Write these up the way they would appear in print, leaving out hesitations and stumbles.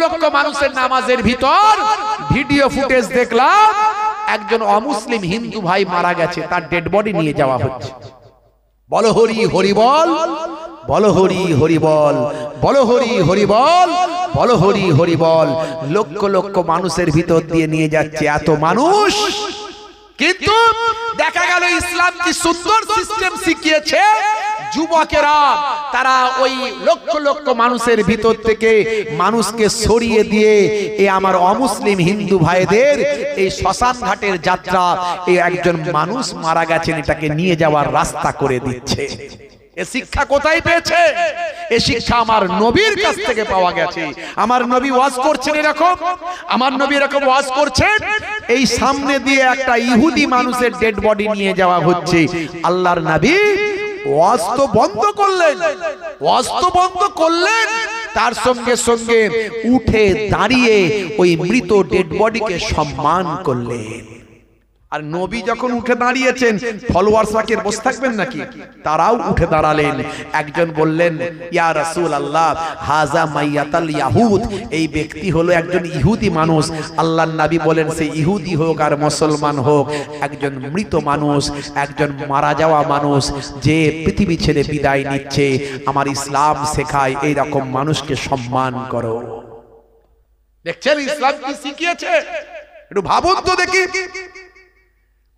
লক্ষ মানুষের নামাজের ভিতর ভিডিও ফুটেজ দেখলাম একজন অমুসলিম হিন্দু ভাই মারা গেছে, তার ডেড বডি নিয়ে যাওয়া হচ্ছে। বলো হরি হরি বল, বলো হরি হরি বল, বলো হরি হরি বল, বলো হরি হরি বল। লক্ষ লক্ষ মানুষের ভিতর দিয়ে নিয়ে যাচ্ছে এত মানুষ, কিন্তু দেখা গেল ইসলাম কি সুন্দর সিস্টেম শিখিয়েছে। যুবকেরা তারা ওই লক্ষ লক্ষ মানুষের ভিতর থেকে মানুষকে সরিয়ে দিয়ে এই আমার অমুসলিম হিন্দু ভাইদের এই শ্মশান ঘাটের যাত্রা, এই একজন মানুষ মারা গেছেন এটাকে নিয়ে যাওয়ার রাস্তা করে দিচ্ছে। এ শিক্ষা কোথায় পেয়েছে? এ শিক্ষা আমার নবীর কাছ থেকে পাওয়া গেছে। আমার নবী ওয়াজ করছেন এরকম, আমার নবী এরকম ওয়াজ করছেন, এই সামনে দিয়ে একটা ইহুদি মানুষের ডেড বডি নিয়ে যাওয়া হচ্ছে। আল্লাহর নবী ওয়াজ তো বন্ধ করলেন, ওয়াজ তো বন্ধ করলেন, তার সঙ্গে সঙ্গে উঠে দাঁড়িয়ে ওই মৃত ডেড বডিকে সম্মান করলেন। আর নবী যখন উঠে দাঁড়িয়েছেন, ফলোয়ার্সরা কি বসে থাকবেন নাকি? তারাও উঠে দাঁড়ালেন। একজন বললেন, ইয়া রাসূলুল্লাহ হাযা মাইয়াতাল ইয়াহুদ, এই ব্যক্তি হলো একজন ইহুদি মানুষ। আল্লাহর নবী বলেন, সে ইহুদি হোক আর মুসলমান হোক, একজন মৃত মানুষ, একজন মারা যাওয়া মানুষ যে পৃথিবী ছেড়ে বিদায় নিচ্ছে। আমার ইসলাম শেখায় এই রকম মানুষকে সম্মান করো। দেখছেন ইসলাম কি শিখিয়েছে? একটু ভাবুন তো দেখি।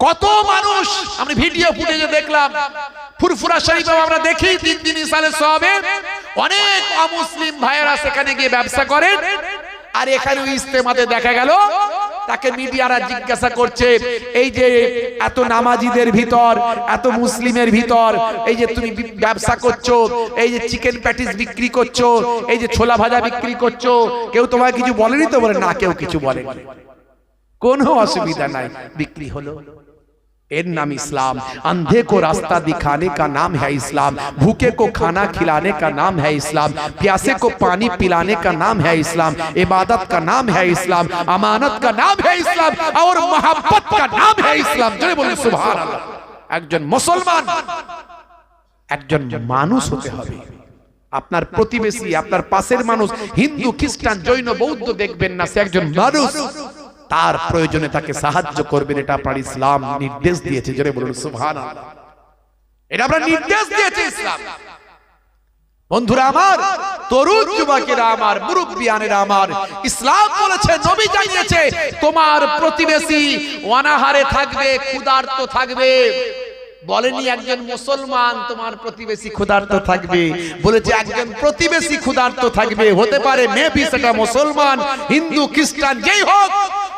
কত মানুষ আমরা ভিডিও ফুটেজে দেখলাম, ফুরফুরা শরীফে আমরা দেখি 3 দিন ইসালে সওয়াবে অনেক অমুসলিম ভাইয়েরা সেখানে গিয়ে ব্যবসা করেন। আর এখানে ইজতেমাতে দেখা গেল তাকে মিডিয়ারা জিজ্ঞাসা করছে, এই যে এত নামাজিদের ভিতর, এত মুসলিমের ভিতর, এই যে তুমি ব্যবসা করছো, এই যে চিকেন প্যাটিস বিক্রি করছো, এই যে ছোলা ভাজা বিক্রি করছো, কেউ তোমায় কিছু বলেনি তো? বলে না, কেউ কিছু বলেনি, কোনো অসুবিধা নাই, বিক্রি হলো। एर नाम इस्लाम। अंधे को रास्ता दिखाने का नाम है इस्लाम, भूखे को खाना खिलाने का नाम है इस्लाम, प्यासे को पानी पिलाने का नाम है इस्लाम, इबादत का नाम है इस्लाम, अमानत का नाम है इस्लाम, और मोहब्बत का नाम है इस्लाम। जरे बोले सुभान अल्लाह। একজন মুসলমান একজন মানুষ হতে হবে। আপনার প্রতিবেশী, আপনার পাশের মানুষ হিন্দু, খ্রিস্টান, জৈন, বৌদ্ধ দেখবেন না, সে একজন মানুষ, তার প্রয়োজনে তাকে সাহায্য করবেন। এটা আপনার ইসলাম নির্দেশ দিয়েছে। জোরে বলুন সুবহানাল্লাহ। এটা আপনার নির্দেশ দিয়েছে ইসলাম। বন্ধুরা আমার, তরুণ যুবকেরা আমার, মুরব্বিয়ানেরা আমার, ইসলাম বলেছে, নবী জানিয়েছে, তোমার প্রতিবেশী অনাহারে থাকবে, ক্ষুধার্ত থাকবে। বলেনি একজন মুসলমান তোমার প্রতিবেশী ক্ষুধার্ত থাকবে, বলেছে একজন প্রতিবেশী ক্ষুধার্ত থাকবে। হতে পারে মেবি সেটা মুসলমান, হিন্দু, খ্রিস্টান, যেই হোক,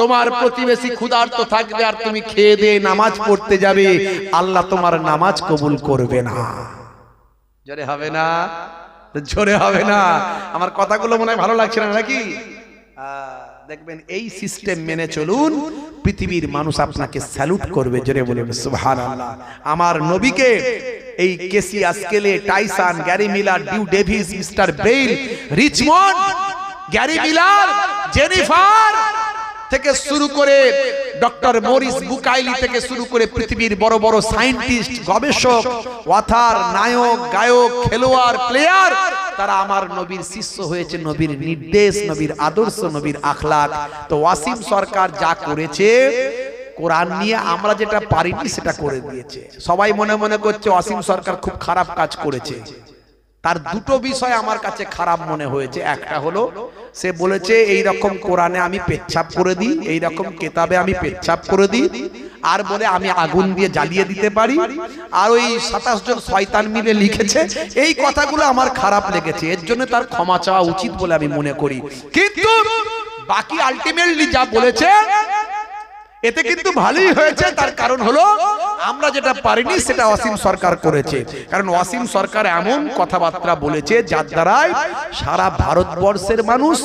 তোমার প্রতিবেশী ক্ষুধার্ত থাকবে আর তুমি খেয়ে দিয়ে নামাজ পড়তে যাবে, আল্লাহ তোমার নামাজ কবুল করবে না। জোরে হবে না? জোরে হবে না? আমার কথাগুলো মনে হয় ভালো লাগছে না নাকি? দেখবেন এই সিস্টেম মেনে চলুন, পৃথিবীর মানুষ আপনাকে স্যালুট করবে। জোরে বলুন সুবহানাল্লাহ। আমার নবীকে এই কেসি আসকেলে, Tyson, Gary Miller, Dew Davis, mister Bale, Richmond, Gary Miller, Jennifer থেকে শুরু করে ডক্টর মরিস বুকাইলি থেকে শুরু করে পৃথিবীর বড় বড় সায়েন্টিস্ট, গবেষক, অথার, নায়ক, গায়ক, খেলোয়াড়, প্লেয়ার, তারা আমার নবীর শিষ্য হয়েছে। নবীর নির্দেশ, নবীর আদর্শ, নবীর আখলাক। তো ওয়াসিম সরকার যা করেছে, কোরআন নিয়ে আমরা যেটা পারিনি সেটা করে দিয়েছে। সবাই মনে মনে করছে ওয়াসিম সরকার খুব খারাপ কাজ করেছে। তার দুটো বিষয় আমার কাছে খারাপ মনে হয়েছে। একটা হলো সে বলেছে এই রকম কোরআনে আমি পেচ্ছাপ করে দিই, এই রকম কেতাবে আমি পেচ্ছাপ করে দিই, আর বলে আমি আগুন দিয়ে জ্বালিয়ে দিতে পারি, আর ওই 27 জন শয়তান মিলে লিখেছে। এই কথাগুলো আমার খারাপ লেগেছে, এর জন্য তার ক্ষমা চাওয়া উচিত বলে আমি মনে করি। কিন্তু বাকি আলটিমেটলি যা বলেছে এতে কিন্তু ভালোই হয়েছে। তার কারণ হলো আমরা যেটা পারিনি সেটা ওয়াসিম সরকার করেছে। কারণ ওয়াসিম সরকার এমন কথাবার্তা বলেছে যার দ্বারাই সারা ভারতবর্ষের মানুষ,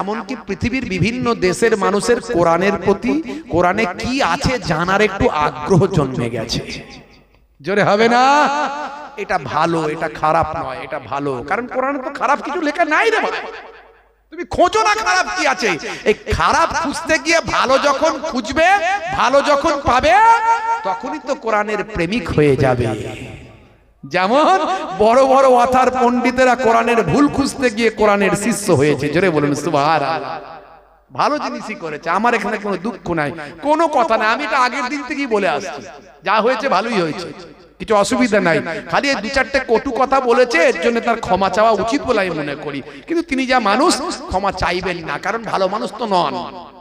এমনকি পৃথিবীর বিভিন্ন দেশের মানুষের কোরআনের প্রতি, কোরআনে কি আছে জানার একটু আগ্রহ জন্মে গেছে। জোরে হবে না? এটা ভালো, এটা খারাপ নয়, এটা ভালো। কারণ কোরআনে তো খারাপ কিছু লেখা নাই রে ভাই। তুমি খোঁজো না খারাপ কি আছে। এই খারাপ খুঁজতে গিয়ে ভালো যখন খুঁজবে, ভালো যখন পাবে, তখনই তো কোরআনের প্রেমিক হয়ে যাবে। যেমন বড় বড় ওয়াথার পণ্ডিতেরা কোরআনের ভুল খুঁজতে গিয়ে কোরআনের শিষ্য হয়েছে। জোরে বলুন সুবহানাল্লাহ। ভালো জিনিসই করেছে, আমার এখানে কোনো দুঃখ নাই, কোনো কথা নাই। আমি এটা আগের দিন থেকেই বলে আসছি, যা হয়েছে ভালোই হয়েছে, কিছু অসুবিধা নাই। খালি দু চারটে কটু কথা বলেছে, এর জন্য তার ক্ষমা চাওয়া উচিত বলে আমি মনে করি। কিন্তু তিনি যা মানুষ, ক্ষমা চাইবেন না, কারণ ভালো মানুষ তো নন,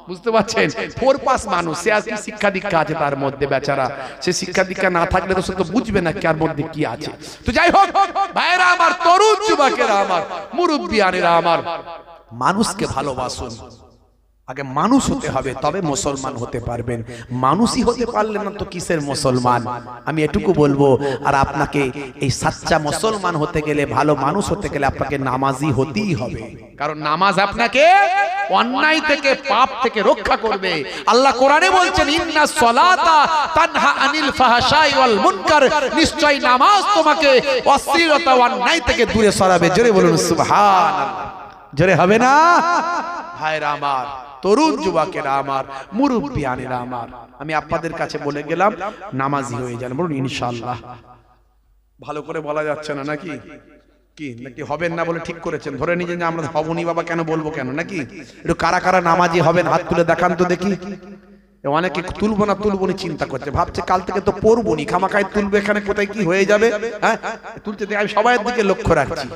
বুঝতে পারছেন? 4 পাস মানুষ, সে আর কি শিক্ষা দীক্ষা আছে তার মধ্যে, বেচারা। সে শিক্ষা দীক্ষা না থাকলে তো সে তো বুঝবে না কার মধ্যে কি আছে। তো যাই হোক ভাইরা আমার, তরুণ যুবকেরা আমার, মুরব্বিয়ানেরা আমার, মানুষকে ভালোবাসুন। আগে মানুষ হতে হবে, তবে মুসলমান হতে পারবেন। মানুষই হতে পারলেন না তো কিসের মুসলমান? আমি এটুকু বলবো। আর আপনাকে এই সাচ্চা মুসলমান হতে গেলে, ভালো মানুষ হতে গেলে আপনাকে নামাজি হতেই হবে, কারণ নামাজ আপনাকে অন্যায় থেকে, পাপ থেকে রক্ষা করবে। আল্লাহ কোরআনে বলছেন, ইন্নাস সালাতা তানহা আনিল ফাহশাই ওয়াল মুনকার, নিশ্চয় নামাজ তোমাকে অশ্লীলতা ও অন্যায় থেকে দূরে সরাবে। জোরে বলুন সুবহানাল্লাহ। জোরে হবে না? ভাইরা আমার, তরুণ যুবকেরা আমার, মুরব্বিয়ানেরা আমার, আমি আপনাদের কাছে বলে গেলাম নামাজি হয়ে যান। বলুন ইনশাআল্লাহ। ভালো করে বলা যাচ্ছে না নাকি? কি নাকি হবেন না বলে ঠিক করেছেন? ধরে নিয়েছেন যে আমরা হবনি বাবা, কেন বলবো কেন নাকি? একটু কারা কারা নামাজি হবেন হাত তুলে দেখান তো দেখি। অনেকে তুলবো না তুলবো না চিন্তা করছে, ভাবছে কাল থেকে তো পড়বো নি, খামাখায় তুলবে, এখানে কোথায় কি হয়ে যাবে। হ্যাঁ, তুলতে আমি সবাইয়ের দিকে লক্ষ্য রাখছি।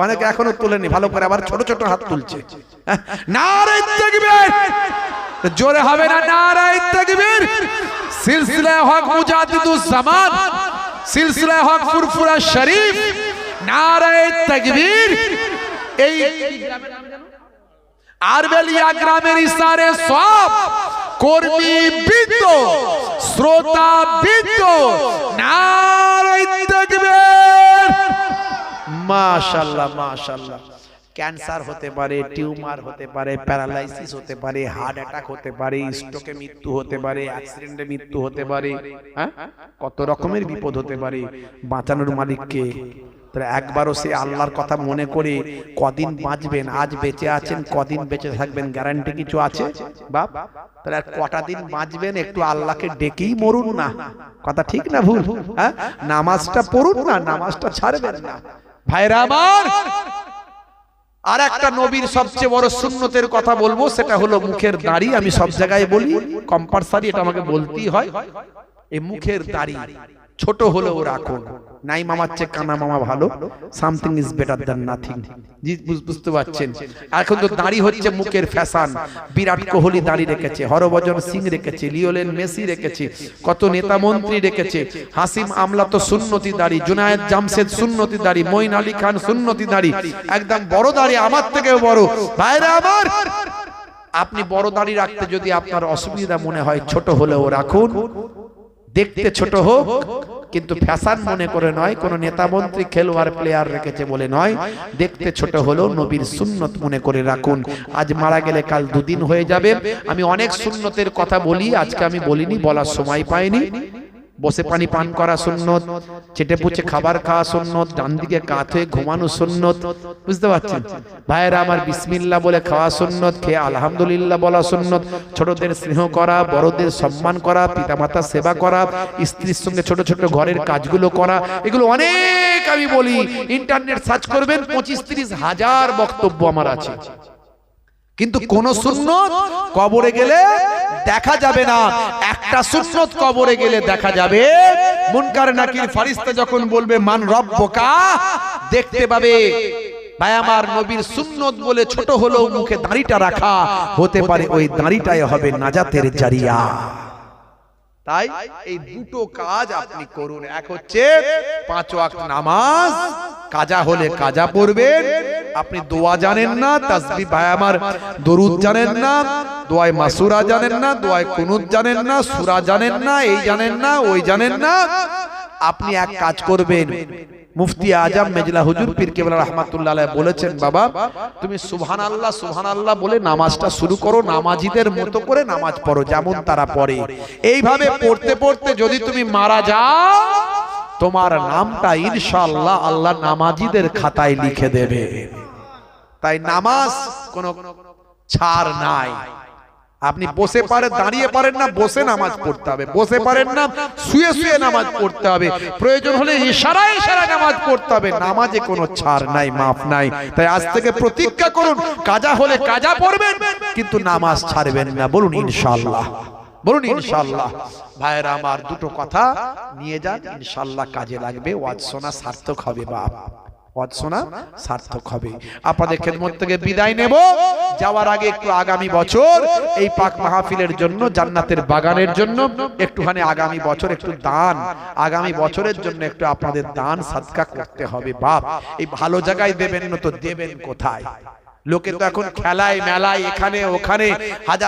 অনেকে এখনো তোলেনি, ভালো করে আবার ছোট ছোট হাত তুলছে। নারে তাকবীর, জোরে হবে না? নারে তাকবীর। সিলসিলা হক মুজাদ্দিদুজ জামান, সিলসিলা হক ফুরফুরা শরীফ, নারে তাকবীর। এই গ্রামের নাম জানো? আরবেলিয়া গ্রামের ইসারে সব কর্মী বৃন্দ, শ্রোতা বৃন্দ, নারে তাকবীর। মাশাআল্লাহ মাশাআল্লাহ। ক্যান্সার হতে পারে, টিউমার হতে পারে, প্যারালাইসিস হতে পারে, হার্ট অ্যাটাক হতে পারে, স্ট্রোকে মৃত্যু হতে পারে, অ্যাক্সিডেন্টে মৃত্যু হতে পারে, হ্যাঁ কত রকমের বিপদ হতে পারে। বাঁচানোর মালিককে। তাহলে একবারও সে আল্লাহর কথা মনে করে কদিন বাঁচবেন, আজ বেঁচে আছেন, কদিন বেঁচে থাকবেন গ্যারান্টি কিছু আছে বাপ? তাহলে আর কটা দিন বাঁচবেন, একটু আল্লাহকে ডেকেই মরুন না। কথা ঠিক না ভুল? হ্যাঁ, নামাজটা পড়ুন না, নামাজটা ছাড়বেন না। ভাইরা আমার, আর একটা নবীর সবচেয়ে বড় সুন্নতের কথা বলবো, সেটা হলো মুখের দাড়ি। আমি সব জায়গায় বলি, কম্পালসারি এটা আমাকে বলতেই হয়। এই মুখের দাড়ি ছোট হলেও রাখুন। নাই মামার চেয়ে কানা মামা ভালো, something is better than nothing. বুঝতে পারছেন? এখন তো দাড়ি হচ্ছে মুখের ফ্যাশন। বিরাট কোহলি দাড়ি রেখেছে, হরভজন সিং রেখেছে, লিওনেল মেসি রেখেছে, কত নেতা মন্ত্রী রেখেছে। হাসিম আমলা তো সুন্নতি দাড়ি, জুনায়েদ জামশেদ সুন্নতি দাড়ি, মঈন আলী খান সুন্নতি দাড়ি, একদম বড় দাড়ি, আমার থেকেও বড়। ভাইরা আমার, আপনি বড় দাড়ি রাখতে যদি আপনার অসুবিধা মনে হয়, ছোট হলেও রাখুন। দেখতে ছোট হোক, কিন্তু ফ্যাশন মনে করে নয়, কোন নেতা মন্ত্রী খেলোয়াড় প্লেয়ার রেখেছে বলে নয়। দেখতে ছোট হলেও নবীর সুন্নত মনে করে রাখুন। আজ মারা গেলে কাল দুদিন হয়ে যাবে। আমি অনেক সুন্নতের কথা বলি, আজকে আমি বলিনি, বলার সময় পাইনি। বসে পানি পান করা সুন্নত, চেটে পুচে খাবার খাওয়া সুন্নত, ডান দিকে কাত হয়ে ঘুমানো সুন্নত, বুঝতে পারছেন ভাইয়েরা আমার? বিসমিল্লাহ বলে খাওয়া সুন্নত, খেয়ে আলহামদুলিল্লাহ বলা সুন্নত, ছোটদের স্নেহ করা, বড়দের সম্মান করা, পিতামাতার সেবা করা, স্ত্রীর সঙ্গে ছোট ছোট ঘরের কাজগুলো করা, এগুলো অনেক আমি বলি। ইন্টারনেট সার্চ করবেন, 25-30 হাজার বক্তব্য আমার আছে। কিন্তু কোন সুন্নত কবরে গেলে দেখা যাবে না। একটা সুন্নত কবরে গেলে দেখা যাবে, মুনকার নাকির ফেরেশতা যখন বলবে মান রব্বুকা, দেখতে পাবে। ভাই আমার, নবীর সুন্নত বলে ছোট হলেও মুখে দাড়িটা রাখা, হতে পারে ওই দাড়িটাই হবে নাজাতের জারিয়া। তাই এই দুটো কাজ আপনি করুন। এক হচ্ছে 5 ওয়াক্ত নামাজ, কাজা হলে কাজা পড়বেন। আপনি দোয়া জানেন না, তাসবিহ, ভাই আমার দরুদ জানেন না, দোয়ায় মাসুরা জানেন না, দোয়ায় কুনুত জানেন না, সূরা জানেন না, এই জানেন না, ওই জানেন না। আপনি এক কাজ করবেন, মুফতি আজম মেজলা হুজুর পীর কেবলা রাহমাতুল্লাহ আলাইহি বলেছেন, বাবা তুমি সুবহানাল্লাহ সুবহানাল্লাহ বলে নামাজটা শুরু করো, নামাজিদের মতো করে নামাজ পড়ো যেমন তারা পড়ে। এইভাবে পড়তে পড়তে যদি তুমি মারা যাও, তোমার নামটা ইনশাআল্লাহ আল্লাহ নামাজিদের খাতায় লিখে দেবে। তাই নামাজ কোনো ছাড় নাই। আপনি বসে পারেন, দাঁড়িয়ে পারেন না, বসে নামাজ পড়তে হবে। বসে পারেন না, শুয়ে শুয়ে নামাজ পড়তে হবে। প্রয়োজন হলে ইশারায় ইশারায় নামাজ পড়তে হবে। নামাজে কোনো ছাড় নাই, মাফ নাই। তাই আজ থেকে প্রতিজ্ঞা করুন, কাজা হলে কাজা পড়বেন, কিন্তু নামাজ ছাড়বেন না। বলুন ইনশাআল্লাহ, বলুন ইনশাআল্লাহ। ভাইরা আমার, দুটো কথা নিয়ে যান, ইনশাআল্লাহ কাজে লাগবে। ওয়াজ শোনা সার্থক হবে বাপ, ওয়াজ শোনা সার্থক হবে। আপনাদের খেদমত থেকে বিদায় নেব। যাওয়ার আগে একটু আগামী বছর এই পাক মাহফিলের জন্য, জান্নাতের বাগানের জন্য একটুখানি আগামী বছর একটু দান, আগামী বছরের জন্য একটু আপনাদের দান সাদকা করতে হবে বাপ। এই ভালো জায়গায় দেবেন না তো দেবেন কোথায়? লোকে তো এখন খেলায় মেলায় এখানে ওখানে হাজার